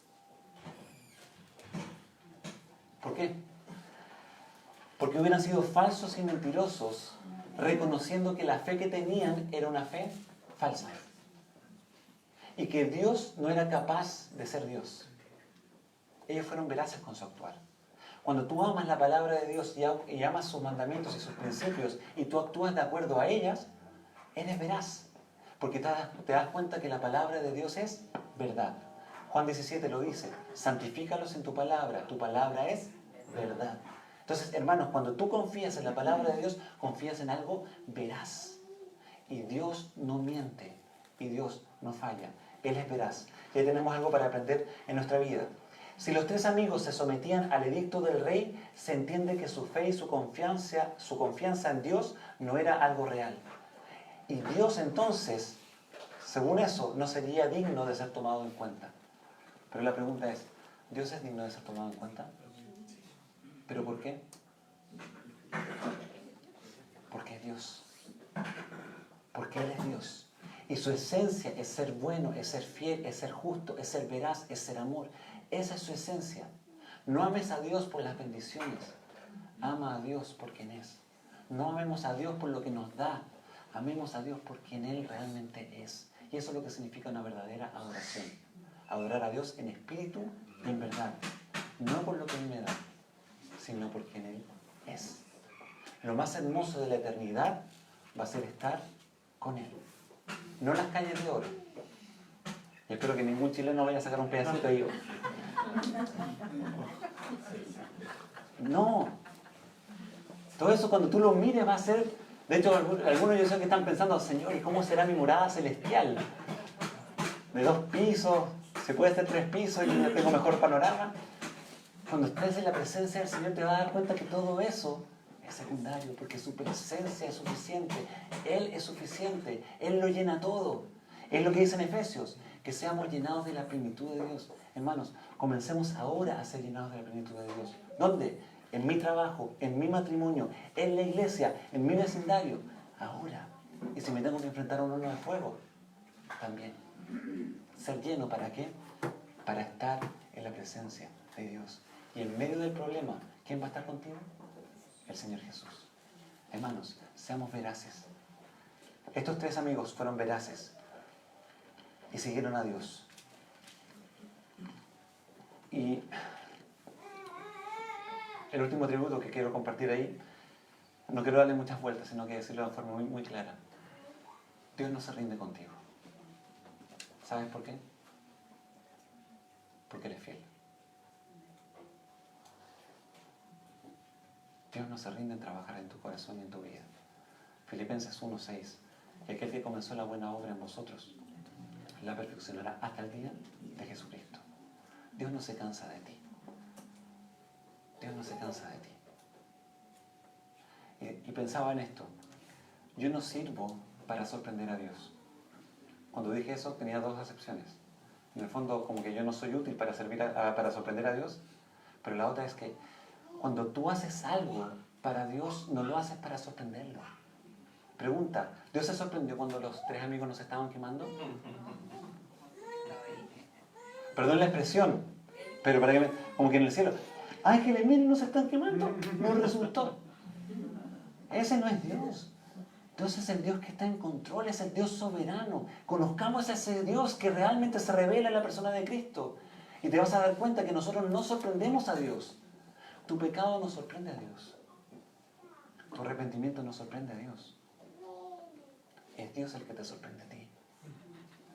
¿Por qué? Porque hubieran sido falsos y mentirosos, reconociendo que la fe que tenían era una fe falsa. Y que Dios no era capaz de ser Dios. Ellos fueron veraces con su actuar. Cuando tú amas la palabra de Dios y amas sus mandamientos y sus principios y tú actúas de acuerdo a ellas, eres veraz. Porque te das cuenta que la palabra de Dios es verdad. Juan 17 lo dice, santifícalos en tu palabra es verdad. Entonces, hermanos, cuando tú confías en la palabra de Dios, confías en algo veraz. Y Dios no miente, y Dios no falla. Él es veraz. Ya tenemos algo para aprender en nuestra vida. Si los 3 amigos se sometían al edicto del rey, se entiende que su fe y su confianza en Dios no era algo real. Y Dios entonces, según eso, no sería digno de ser tomado en cuenta. Pero la pregunta es, ¿Dios es digno de ser tomado en cuenta? ¿Pero por qué? Porque es Dios. Porque Él es Dios. Y su esencia es ser bueno, es ser fiel, es ser justo, es ser veraz, es ser amor. Esa es su esencia. No ames a Dios por las bendiciones. Ama a Dios por quien es. No amemos a Dios por lo que nos da. Amemos a Dios por quien Él realmente es. Y eso es lo que significa una verdadera adoración. Adorar a Dios en espíritu y en verdad. No por lo que Él me da, sino por quien Él es. Lo más hermoso de la eternidad va a ser estar con Él. No las calles de oro. Y espero que ningún chileno vaya a sacar un pedacito ahí. No. Todo eso cuando tú lo mires va a ser... De hecho, algunos yo sé que están pensando, Señor, ¿y cómo será mi morada celestial? De 2 pisos, se puede hacer 3 pisos y yo tengo mejor panorama. Cuando estés en la presencia del Señor te vas a dar cuenta que todo eso es secundario, porque su presencia es suficiente. Él es suficiente. Él lo llena todo. Es lo que dice en Efesios, que seamos llenados de la plenitud de Dios. Hermanos, comencemos ahora a ser llenados de la plenitud de Dios. ¿Dónde? En mi trabajo, en mi matrimonio, en la iglesia, en mi vecindario. Ahora. Y si me tengo que enfrentar a un horno de fuego, también. Ser lleno, ¿para qué? Para estar en la presencia de Dios. Y en medio del problema, ¿quién va a estar contigo? El Señor Jesús. Hermanos, seamos veraces. Estos 3 amigos fueron veraces y siguieron a Dios. Y el último atributo que quiero compartir ahí, no quiero darle muchas vueltas, sino que decirlo de forma muy, muy clara. Dios no se rinde contigo. ¿Sabes por qué? Porque Él es fiel. Dios no se rinde en trabajar en tu corazón y en tu vida. Filipenses 1:6. Y aquel que comenzó la buena obra en vosotros, la perfeccionará hasta el día de Jesucristo. Dios no se cansa de ti. Dios no se cansa de ti. Y pensaba en esto. Yo no sirvo para sorprender a Dios. Cuando dije eso tenía 2 acepciones. En el fondo, como que yo no soy útil para para sorprender a Dios, pero la otra es que cuando tú haces algo para Dios, no lo haces para sorprenderlo. Pregunta, ¿Dios se sorprendió cuando los 3 amigos nos estaban quemando? Perdón la expresión, pero para que como que en el cielo, ángeles, miren, nos están quemando, no resultó. Ese no es Dios. Dios es el Dios que está en control, es el Dios soberano. Conozcamos a ese Dios que realmente se revela en la persona de Cristo. Y te vas a dar cuenta que nosotros no sorprendemos a Dios. Tu pecado no sorprende a Dios. Tu arrepentimiento no sorprende a Dios. Es Dios el que te sorprende a ti.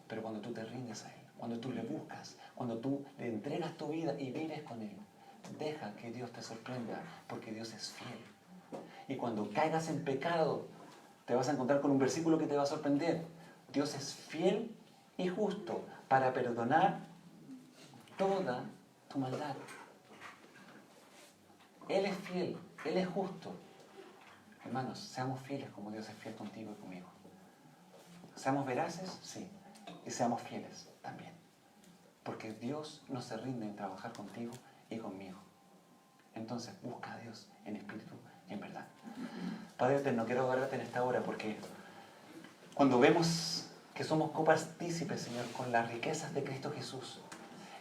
Pero cuando tú te rindes a Él, cuando tú le buscas, cuando tú le entregas tu vida y vives con Él, deja que Dios te sorprenda, porque Dios es fiel. Y cuando caigas en pecado, te vas a encontrar con un versículo que te va a sorprender. Dios es fiel y justo para perdonar toda tu maldad. Él es fiel, Él es justo. Hermanos, seamos fieles como Dios es fiel contigo y conmigo. Seamos veraces, sí, y seamos fieles también. Porque Dios no se rinde en trabajar contigo y conmigo. Entonces busca a Dios en espíritu y en verdad. Padre eterno, quiero adorarte en esta hora porque cuando vemos que somos copartícipes, Señor, con las riquezas de Cristo Jesús.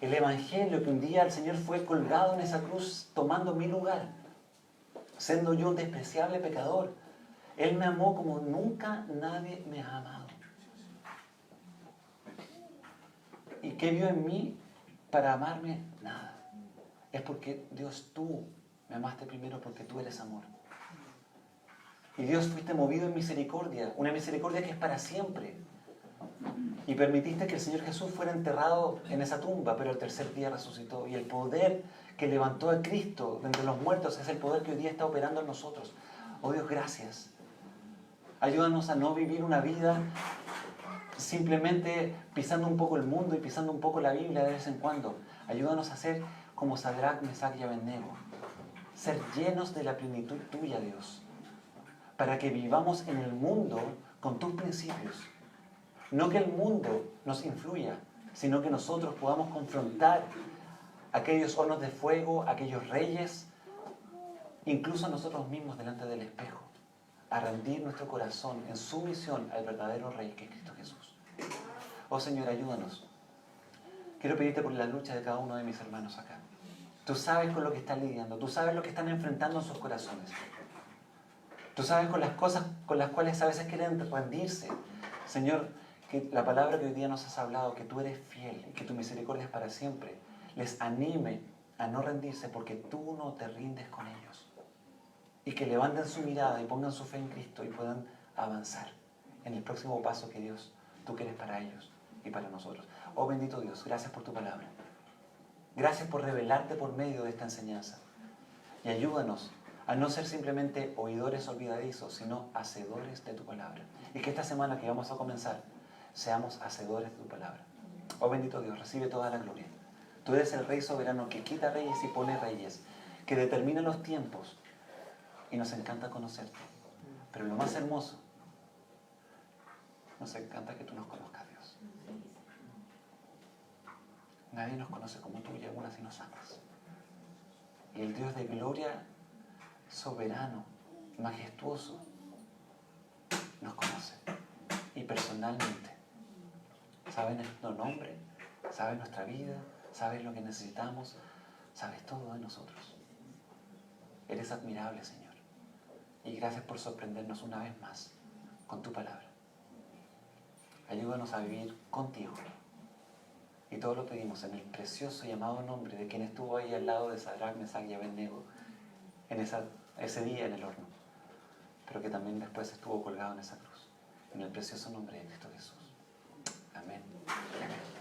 El Evangelio que un día el Señor fue colgado en esa cruz tomando mi lugar, siendo yo un despreciable pecador. Él me amó como nunca nadie me ha amado. ¿Y qué vio en mí para amarme? Nada. Es porque Dios, tú me amaste primero porque tú eres amor. Y Dios, fuiste movido en misericordia, una misericordia que es para siempre. Y permitiste que el Señor Jesús fuera enterrado en esa tumba, pero el tercer día resucitó. Y el poder que levantó a Cristo de entre los muertos es el poder que hoy día está operando en nosotros. Oh Dios, gracias. Ayúdanos a no vivir una vida simplemente pisando un poco el mundo y pisando un poco la Biblia de vez en cuando. Ayúdanos a ser como Sadrach, Mesach y Abednego. Ser llenos de la plenitud tuya, Dios. Para que vivamos en el mundo con tus principios. No que el mundo nos influya, sino que nosotros podamos confrontar aquellos hornos de fuego, aquellos reyes, incluso nosotros mismos delante del espejo, a rendir nuestro corazón en sumisión al verdadero Rey que es Cristo Jesús. Oh Señor, ayúdanos. Quiero pedirte por la lucha de cada uno de mis hermanos acá. Tú sabes con lo que están lidiando, tú sabes lo que están enfrentando en sus corazones. Tú sabes con las cosas con las cuales a veces quieren rendirse. Señor, que la palabra que hoy día nos has hablado, que tú eres fiel y que tu misericordia es para siempre, les anime a no rendirse porque tú no te rindes con ellos. Y que levanten su mirada y pongan su fe en Cristo y puedan avanzar en el próximo paso que Dios, tú quieres para ellos y para nosotros. Oh bendito Dios, gracias por tu palabra. Gracias por revelarte por medio de esta enseñanza. Y ayúdanos a no ser simplemente oidores olvidadizos, sino hacedores de tu palabra. Y que esta semana que vamos a comenzar, seamos hacedores de tu palabra. Oh bendito Dios, recibe toda la gloria. Tú eres el Rey soberano que quita reyes y pone reyes, que determina los tiempos. Y nos encanta conocerte. Pero lo más hermoso, nos encanta que tú nos conozcas, Dios. Nadie nos conoce como tú y aún así nos amas. Y el Dios de gloria, soberano, majestuoso, nos conoce. Y personalmente sabes nuestro nombre, sabes nuestra vida, sabes lo que necesitamos, sabes todo de nosotros. Eres admirable, Señor. Y gracias por sorprendernos una vez más con tu palabra. Ayúdanos a vivir contigo. Y todo lo pedimos en el precioso y amado nombre de quien estuvo ahí al lado de Sadrach, Mesach y Abednego en ese día en el horno, pero que también después estuvo colgado en esa cruz. En el precioso nombre de Cristo Jesús. Amén. Amén.